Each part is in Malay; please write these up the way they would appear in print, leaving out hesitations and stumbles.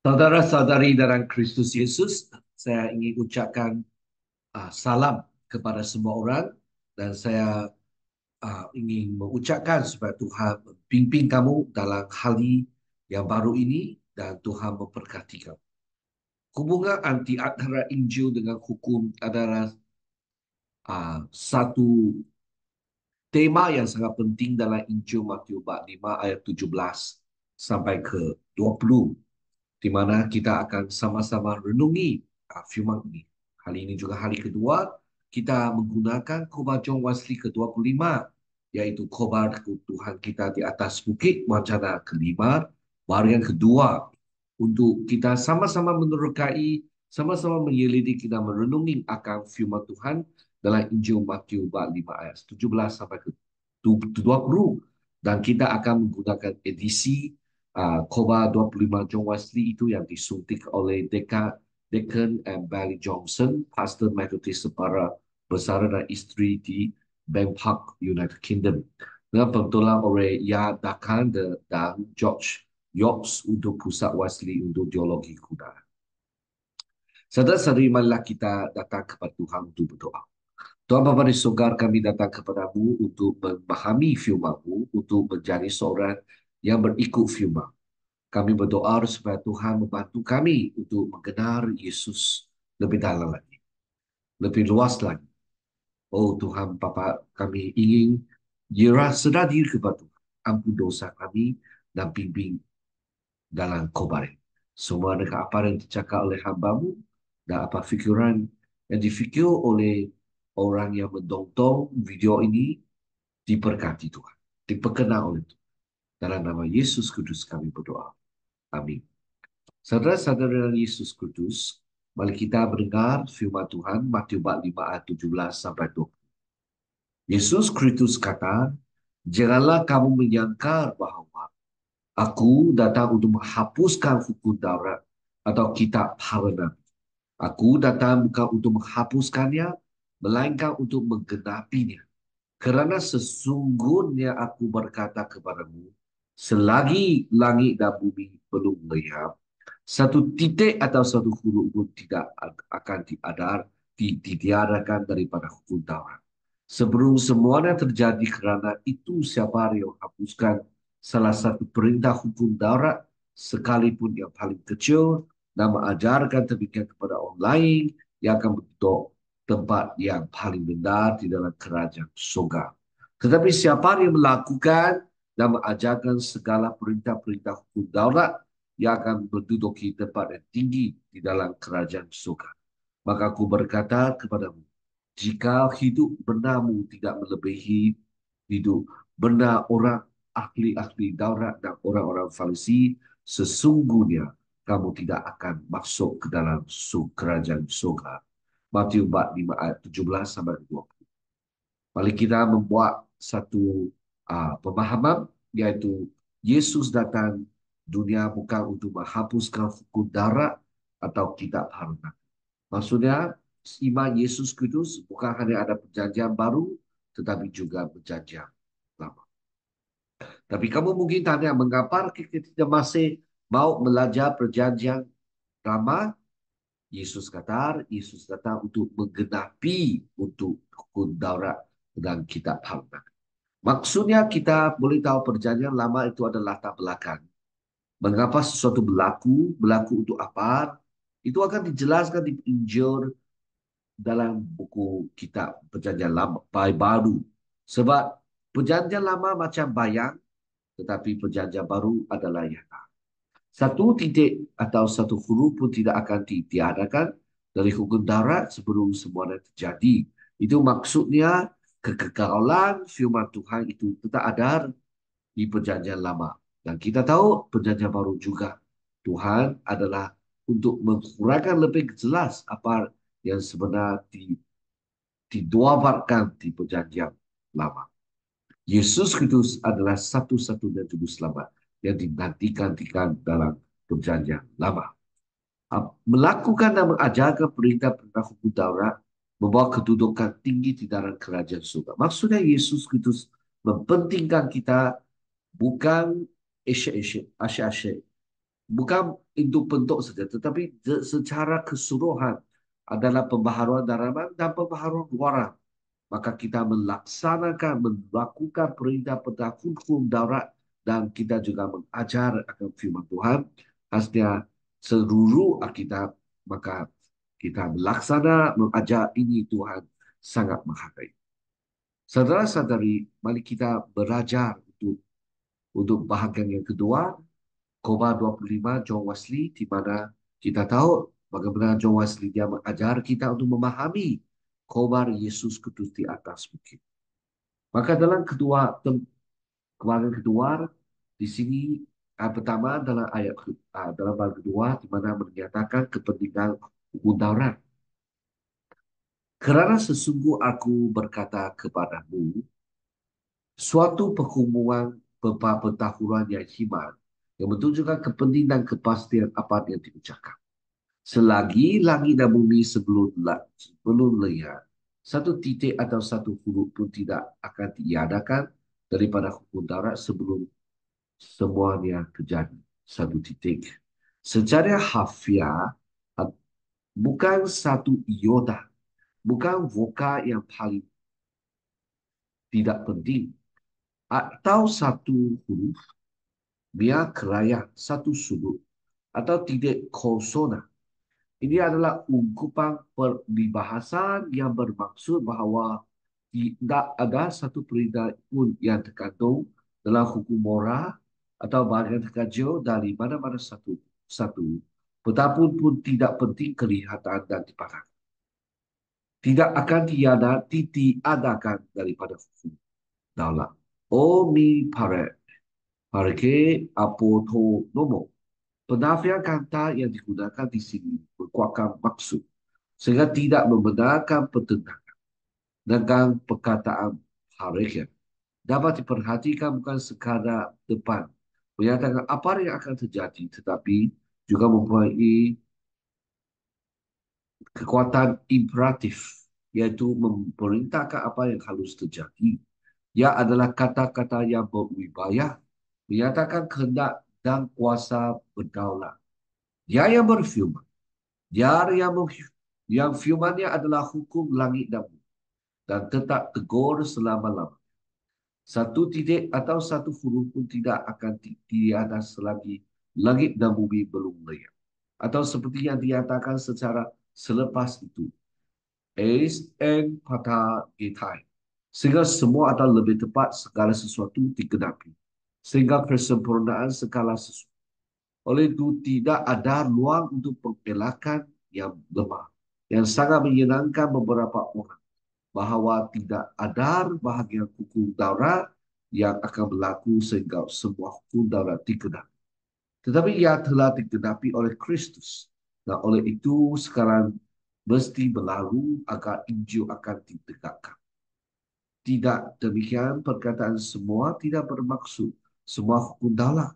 Saudara-saudari dalam Kristus Yesus, saya ingin ucapkan salam kepada semua orang dan saya ingin mengucapkan supaya Tuhan membimbing kamu dalam hari yang baru ini dan Tuhan memberkati kamu. Hubungan anti antara Injil dengan hukum adalah satu tema yang sangat penting dalam Injil Matius bab 5 ayat 17 sampai ke 20, di mana kita akan sama-sama renungi firman ini. Hari ini juga hari kedua, kita menggunakan khotbah John Wesley ke-25, iaitu khotbah Tuhan kita di atas bukit wacana kelima, bahagian kedua, untuk kita sama-sama menerokai, sama-sama menyelidiki dan merenungi akan firman Tuhan dalam Injil Matius bab 5 ayat 17 sampai ke 20. Dan kita akan menggunakan edisi khotbah 25 John Wesley itu yang disuntik oleh Deacon and Barry Johnson, Pastor Methodist Separa Bersara dan Isteri di Bank Park, United Kingdom, dengan pentolan oleh Yad Dakan dan George Yorks untuk Pusat Wesley untuk Teologi Kuda. Saudara-saudari, marilah kita datang kepada Tuhan untuk berdoa. Tuhan Bapa di surga, kami datang kepadamu untuk memahami firman-Mu, untuk menjadi seorang yang berikut firman. Kami berdoa supaya Tuhan membantu kami untuk mengenal Yesus lebih dalam lagi, lebih luas lagi. Oh Tuhan Bapa, kami ingin sedar diri kepada Tuhan. Ampun dosa kami dan bimbing dalam khotbah ini. Semua dengan apa yang dicakap oleh hamba-Mu dan apa fikiran yang difikir oleh orang yang menonton video ini diberkati Tuhan, diperkenan oleh Tuhan. Dalam nama Yesus Kudus kami berdoa. Amin. Saudara-saudara Yesus Kudus, mari kita mendengar firman Tuhan Matius bab 5 ayat 17 sampai 20. Yesus Kristus kata, "Janganlah kamu menyangka bahawa aku datang untuk menghapuskan hukum Taurat atau kitab para nabi. Aku datang bukan untuk menghapuskannya, melainkan untuk menggenapinya. Kerana sesungguhnya aku berkata kepadamu, selagi langit dan bumi belum lenyap, satu titik atau satu huruf pun tidak akan ditiadakan daripada hukum Taurat. Sebelum semuanya terjadi, kerana itu siapa yang hapuskan salah satu perintah hukum Taurat, sekalipun yang paling kecil, dan mengajarkan demikian kepada orang lain, yang akan duduk tempat yang paling benar di dalam kerajaan surga. Tetapi siapa yang melakukan dan mengajarkan segala perintah-perintah hukum Taurat, yang akan menduduki tempat yang tinggi di dalam kerajaan surga. Maka aku berkata kepadamu, jika hidup benarmu tidak melebihi hidup benar orang ahli-ahli Taurat dan orang-orang Farisi, sesungguhnya kamu tidak akan masuk ke dalam kerajaan surga. Matius 5 ayat 17 sampai 20. Mari kita membuat satu pemahaman, iaitu Yesus datang dunia bukan untuk menghapuskan hukum Taurat atau kitab Harunat. Maksudnya, iman Yesus Kristus bukan hanya ada perjanjian baru, tetapi juga perjanjian lama. Tapi kamu mungkin tanya, mengapa kita masih mau belajar perjanjian lama? Yesus datang untuk menggenapi untuk hukum Taurat dan kitab Harunat. Maksudnya kita boleh tahu perjanjian lama itu adalah latar belakang. Mengapa sesuatu berlaku untuk apa? Itu akan dijelaskan di Injil dalam buku kitab perjanjian lama, baru. Sebab perjanjian lama macam bayang, tetapi perjanjian baru adalah nyata. Satu titik atau satu huruf pun tidak akan ditiadakan dari hukum Taurat sebelum semuanya terjadi. Itu maksudnya kekekalan firman Tuhan itu tetap ada di perjanjian lama. Dan kita tahu perjanjian baru juga. Tuhan adalah untuk menguraikan lebih jelas apa yang sebenar diduabarkan di perjanjian lama. Yesus Kristus adalah satu-satunya juru selamat yang dinantikan dalam perjanjian lama. Melakukan dan mengajarkan perintah-perintah hukum Taurat membawa kedudukan tinggi di dalam kerajaan surga. Maksudnya Yesus Kristus mempentingkan kita bukan asyik-asyik bukan untuk bentuk saja, tetapi secara keseluruhan adalah pembaharuan dalaman dan pembaharuan luaran. Maka kita melaksanakan, melakukan perintah-perintah hukum Taurat dan kita juga mengajar akan firman Tuhan. Hasilnya seluruh Alkitab, maka kita melaksana, mengajar ini Tuhan sangat menghargai. Saudara-saudari, mari kita belajar untuk bahagian yang kedua, Khotbah 25 John Wesley, di mana kita tahu bagaimana John Wesley dia mengajar kita untuk memahami khabar Yesus Kristus di atas bukit. Maka dalam kemarin kedua di sini pertama dalam dalam bab kedua di mana menyatakan kepentingan hukum Taurat. Kerana sesungguh aku berkata kepadamu, suatu perhubungan pengetahuan yang himan yang menunjukkan kepentingan dan kepastian apa yang diucapkan. Selagi langit dan bumi sebelum leyat, satu titik atau satu huruf pun tidak akan diadakan daripada hukum Taurat sebelum semuanya terjadi. Satu titik. Secara harfiah, bukan satu iota, bukan vokal yang paling tidak penting, atau satu huruf, biar kerayaan satu sudut, atau titik konsonant. Ini adalah ungkapan peribahasa yang bermaksud bahawa tidak ada satu perintah pun yang terkandung dalam hukum moral atau bahagian terkajau dari mana-mana satu. Betapun pun tidak penting kelihatan dan dipandang. Tidak akan ditiadakan daripada hukum daulat. Omi paret, parke apotonomo. Penafian kata yang digunakan di sini berkuatkan maksud sehingga tidak membenarkan pertentangan dengan perkataan harikah. Dapat diperhatikan bukan sekadar depan menyatakan apa yang akan terjadi tetapi juga mempunyai kekuatan imperatif iaitu memerintahkan apa yang harus terjadi. Ia adalah kata-kata yang berwibayah menyatakan kehendak dan kuasa berdaulat. Dia yang berfirman. Yang firmannya adalah hukum langit dan bumi dan tetap tegur selama-lamanya. Satu titik atau satu huruf pun tidak akan tiada selagi langit dan bumi belum leyap. Atau seperti yang dinyatakan secara selepas itu. Eis en pata gitai. Sehingga semua atau lebih tepat segala sesuatu digenapi. Sehingga kesempurnaan segala sesuatu. Oleh itu tidak ada ruang untuk pengelakan yang lemah. Yang sangat menyenangkan beberapa orang bahawa tidak ada bahagian hukum Taurat yang akan berlaku sehingga semua hukum Taurat digenapi. Tetapi ia telah digenapi oleh Kristus. Dan oleh itu sekarang mesti berlalu agar Injil akan ditegakkan. Tidak demikian perkataan semua tidak bermaksud semua hukum Taurat.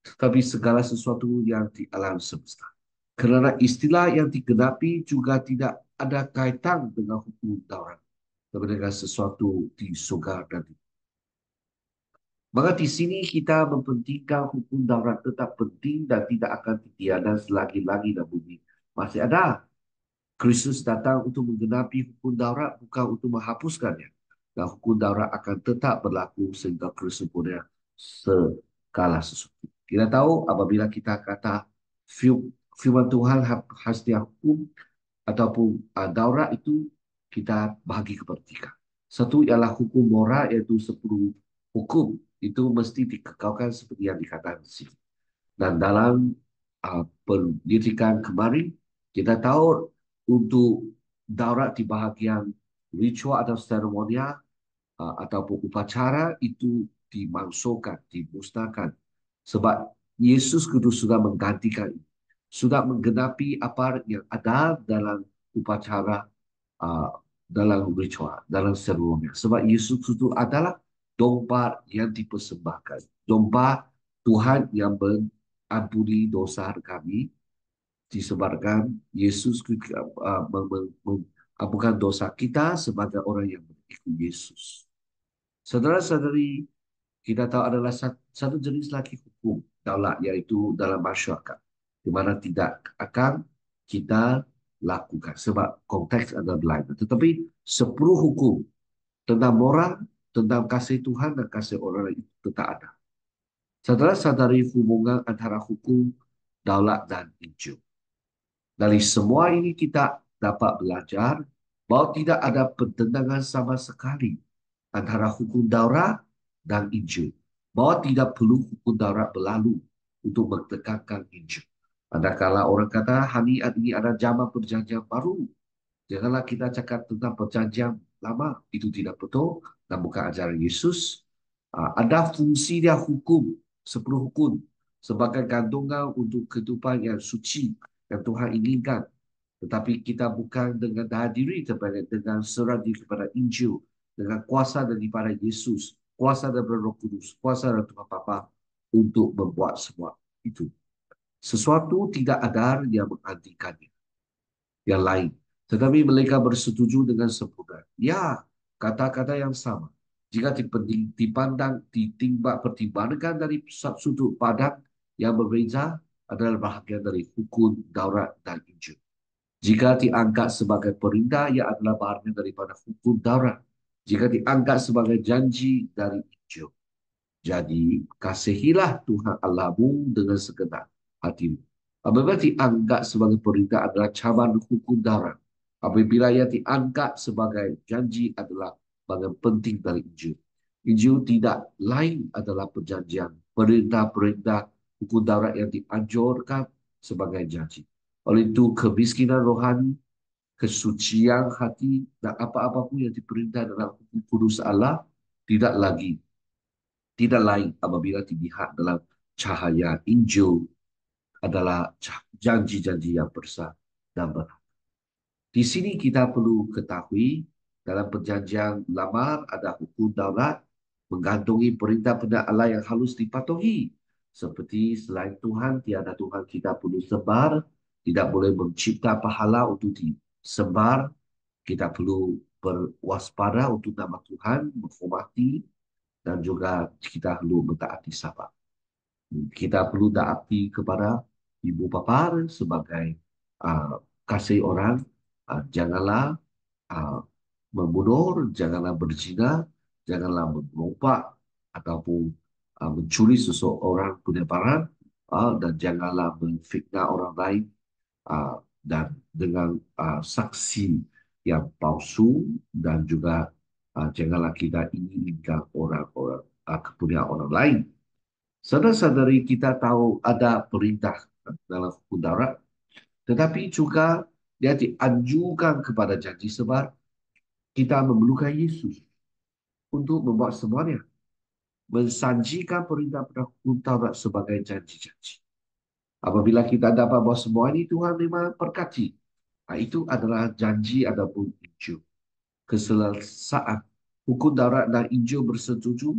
Tetapi segala sesuatu yang di alam semesta. Kerana istilah yang digenapi juga tidak ada kaitan dengan hukum Taurat. Dengan sesuatu di surga dan di. Maka di sini kita mempentingkan hukum Taurat tetap penting dan tidak akan ditiadakan selagi-lagi dan bumi masih ada. Kristus datang untuk menggenapi hukum Taurat bukan untuk menghapuskannya. Dan hukum Taurat akan tetap berlaku sehingga Kristus punya segala sesuatu. Kita tahu apabila kita kata firman Tuhan hasil hukum ataupun Taurat itu kita bahagi kepada tiga. Satu ialah hukum moral iaitu 10 hukum itu mesti dikekalkan seperti yang dikatakan di sini. Dan dalam pendidikan kemarin kita tahu untuk Taurat di bahagian ritual atau seremonial ataupun upacara itu dimasukkan, dimusnahkan. Sebab Yesus Kristus sudah menggantikan, sudah menggenapi apa yang ada dalam upacara, uh, dalam ritual, dalam seremonial. Sebab Yesus Kristus adalah domba yang dipersembahkan. Domba Tuhan yang mengampuni dosa kami disebabkan Yesus mengampunkan dosa kita sebagai orang yang mengikut Yesus. Saudara-saudari, kita tahu adalah satu jenis lagi hukum daulat, iaitu dalam masyarakat, di mana tidak akan kita lakukan sebab konteks adalah berlainan. Tetapi 10 hukum tentang moral, tentang kasih Tuhan dan kasih orang lain itu tetap ada. Saudara sadari hubungan antara hukum, daulat dan Injil. Dari semua ini kita dapat belajar bahawa tidak ada pertentangan sama sekali antara hukum Taurat dan Injil. Bahawa tidak perlu hukum Taurat berlalu untuk menegakkan Injil. Manakala orang kata hari ini ada zaman perjanjian baru, janganlah kita cakap tentang perjanjian lama. Itu tidak betul dan bukan ajaran Yesus. Ada fungsi dia hukum, 10 hukum sebagai gantungan untuk kehidupan yang suci yang Tuhan inginkan. Tetapi kita bukan dengan daya diri dengan serah diri kepada Injil, dengan kuasa daripada Yesus, kuasa daripada Roh Kudus, kuasa dari Tuhan Bapa untuk membuat semua itu. Sesuatu tidak ada yang mengantikannya, yang lain. Tetapi mereka bersetuju dengan sempurna. Ya, kata-kata yang sama. Jika dipandang, ditimbang, pertimbangkan dari sudut pandang yang berbeza adalah bahagian dari hukum, Taurat dan Injil. Jika diangkat sebagai perintah, ia adalah bahagian daripada hukum Taurat. Jika diangkat sebagai janji dari Injil. Jadi, kasihilah Tuhan Allahmu dengan segenap hatimu. Apabila diangkat sebagai perintah adalah cabaran hukum Taurat. Apabila ia diangkat sebagai janji adalah bagian penting dari Injil. Injil tidak lain adalah perjanjian, perintah-perintah hukum Taurat yang dianjurkan sebagai janji. Oleh itu, kemiskinan rohani, kesucian hati dan apa-apa pun yang diperintah dalam hukum kudus Allah tidak lain apabila dilihat dalam cahaya Injil adalah janji-janji yang besar dan benar. Di sini kita perlu ketahui dalam perjanjian lama ada hukum daulat menggantungi perintah-perintah Allah yang harus dipatuhi. Seperti selain Tuhan, tiada Tuhan kita perlu sebar, tidak boleh mencipta pahala untuk disebar. Kita perlu berwaspada untuk nama Tuhan, menghormati, dan juga kita perlu mentaati sahabat. Kita perlu taati kepada ibu bapa sebagai kasih orang. Janganlah uh, membunuh, janganlah berzina, janganlah merompak ataupun mencuri seseorang punya barang, dan janganlah memfitnah orang lain dan dengan saksi yang palsu, dan juga janganlah kita inginkan orang-orang kepunyaan orang lain. Saudara-saudari, kita tahu ada perintah dalam hukum Taurat, tetapi juga dia dianjurkan kepada janji sebab kita memerlukan Yesus untuk membuat semuanya. Mensanjikan perintah pada hukum Taurat sebagai janji-janji. Apabila kita dapat buat semua ini, Tuhan memang berkati. Itu adalah janji ataupun Injil. Keselesaan. Hukum Taurat dan Injil bersetuju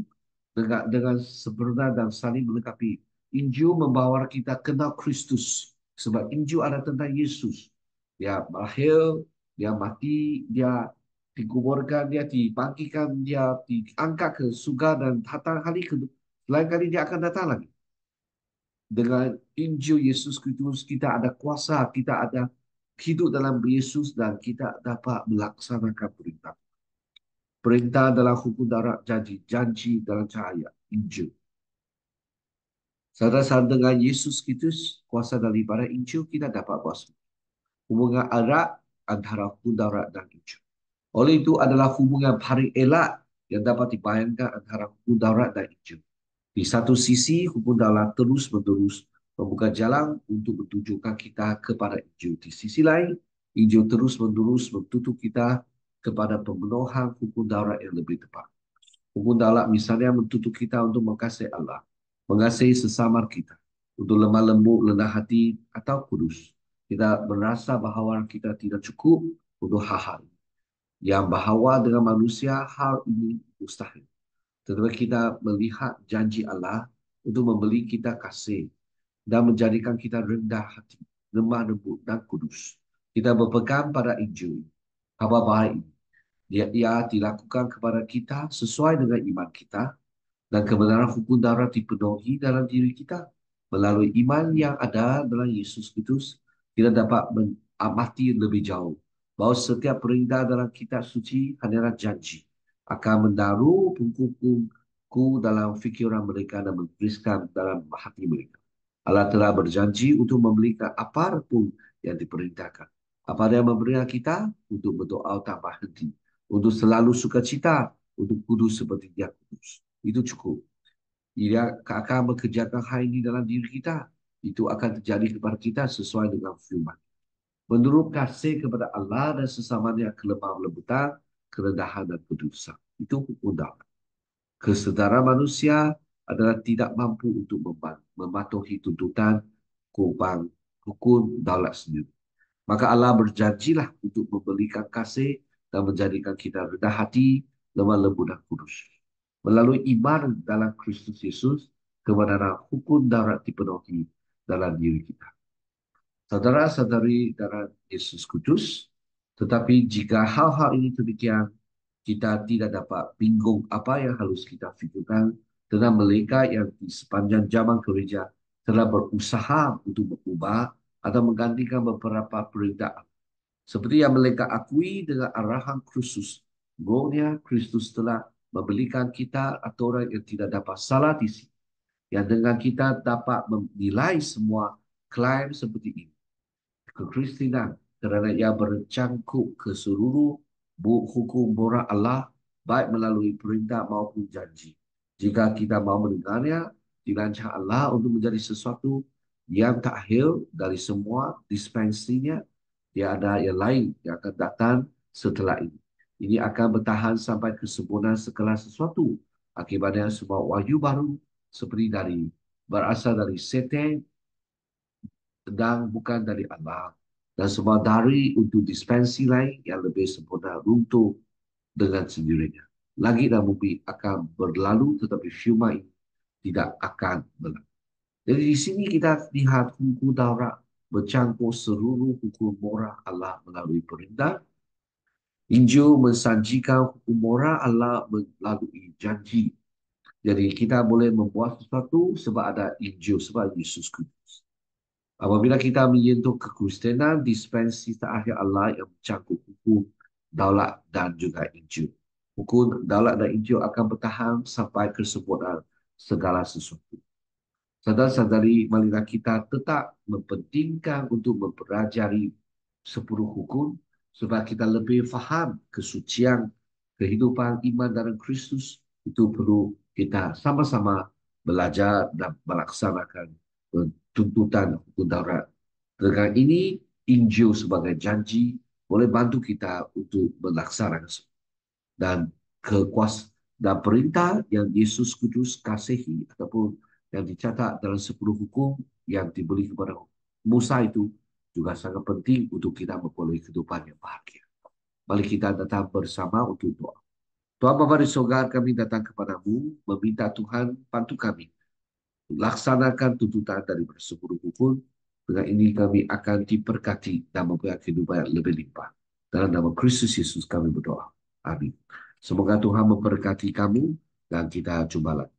dengan sempurna dan saling melengkapi. Injil membawa kita kenal Kristus. Sebab Injil ada tentang Yesus. Dia lahir, dia mati, dia dikuburkan, dia dibangkitkan, dia diangkat ke surga dan datang hari kedua. Lain kali dia akan datang lagi. Dengan Injil Yesus Kristus, kita ada kuasa, kita ada hidup dalam Yesus dan kita dapat melaksanakan perintah. Perintah dalam hukum Taurat, janji dalam cahaya, Injil. Saudara-saudara, dengan Yesus Kristus, kuasa daripada Injil, kita dapat buat hubungan erat antara hukum Taurat dan Injil. Oleh itu adalah hubungan paling elak yang dapat dibayangkan antara hukum Taurat dan Injil. Di satu sisi, hukum Taurat terus-menerus membuka jalan untuk menunjukkan kita kepada Injil. Di sisi lain, Injil terus-menerus menutup kita kepada pemenuhan hukum Taurat yang lebih tepat. Hukum Taurat misalnya menutup kita untuk mengasihi Allah, mengasihi sesama kita, untuk lemah lembut, rendah hati atau kudus. Kita merasa bahawa kita tidak cukup untuk hal-hal yang bahawa dengan manusia hal ini mustahil. Tetapi kita melihat janji Allah untuk membeli kita kasih dan menjadikan kita rendah hati, lemah lembut dan kudus. Kita berpegang pada Injil, kabar baik ini. Ia dilakukan kepada kita sesuai dengan iman kita dan kebenaran hukum Taurat dipenuhi dalam diri kita. Melalui iman yang ada dalam Yesus Kristus, kita dapat mengamati lebih jauh bahawa setiap perintah dalam kitab suci hanyalah janji akan menaruh hukum-hukumku dalam fikiran mereka dan menuliskan dalam hati mereka. Allah telah berjanji untuk memberikan apapun yang diperintahkan. Apa yang memberikan kita untuk berdoa tanpa henti, untuk selalu sukacita, untuk kudus seperti Dia kudus. Itu cukup. Ia akan mengerjakan hal ini dalam diri kita. Itu akan terjadi kepada kita sesuai dengan firman. Menurut kasih kepada Allah dan sesamanya kelemah lembutan, kerendahan dan kedudukan. Itu hukum daulat. Kesedaran manusia adalah tidak mampu untuk mematuhi tuntutan kubang hukum daulat sendiri. Maka Allah berjanjilah untuk memberikan kasih dan menjadikan kita rendah hati, lemah lembut dan kudus. Melalui iman dalam Kristus Yesus, kebenaran hukum daulat dipenuhi dalam diri kita. Saudara-saudari dalam Yesus Kudus, tetapi jika hal-hal ini demikian, kita tidak dapat bingung apa yang harus kita fikirkan tentang mereka yang di sepanjang zaman gereja telah berusaha untuk mengubah atau menggantikan beberapa perintah. Seperti yang mereka akui dengan arahan Kristus. Rohnya Kristus telah memberikan kita aturan yang tidak dapat salah diisi. Yang dengan kita dapat menilai semua klaim seperti ini. Kekristenan kerana ia bercangkup ke seluruh hukum moral Allah baik melalui perintah maupun janji. Jika kita mahu mendengarnya, dirancang Allah untuk menjadi sesuatu yang takhir dari semua dispensasinya. Dia ada yang lain yang akan datang setelah ini. Ini akan bertahan sampai kesempurnaan segala sesuatu. Akibatnya semua wahyu baru seperti berasal dari setan dan bukan dari Allah. Dan semua dari untuk dispensi lain yang lebih sempurna runtuh dengan sendirinya. Langit dan bumi akan berlalu tetapi firman ini tidak akan berlalu. Jadi di sini kita lihat hukum daulat bercampur seluruh hukum moral Allah melalui perintah. Injil mensajikan hukum moral Allah melalui janji. Jadi kita boleh membuat sesuatu sebab ada Injil, sebab Yesus Kristus. Apabila kita menyentuh kekristenan, dispensasi terakhir Allah yang mencakup hukum, daulat dan juga Injil. Hukum, daulat dan Injil akan bertahan sampai kesempurnaan segala sesuatu. Saudara-saudari, marilah kita tetap mempentingkan untuk mempelajari 10 hukum supaya kita lebih faham kesucian kehidupan iman dalam Kristus. Itu perlu kita sama-sama belajar dan melaksanakan tuntutan hukum daulat. Dengan ini, Injil sebagai janji boleh bantu kita untuk melaksanakan dan kekuasaan dan perintah yang Yesus Kudus kasihi ataupun yang dicatat dalam 10 hukum yang diberi kepada Musa itu juga sangat penting untuk kita memperoleh kehidupan yang bahagia. Mari kita datang bersama untuk doa. Tuhan Bapa di surga, kami datang kepadamu meminta Tuhan bantu kami laksanakan tuntutan dari 10 hukum. Dengan ini kami akan diberkati dan mempunyai kehidupan yang lebih limpah. Dalam nama Kristus Yesus kami berdoa. Amin. Semoga Tuhan memberkati kamu dan kita jumpa lagi.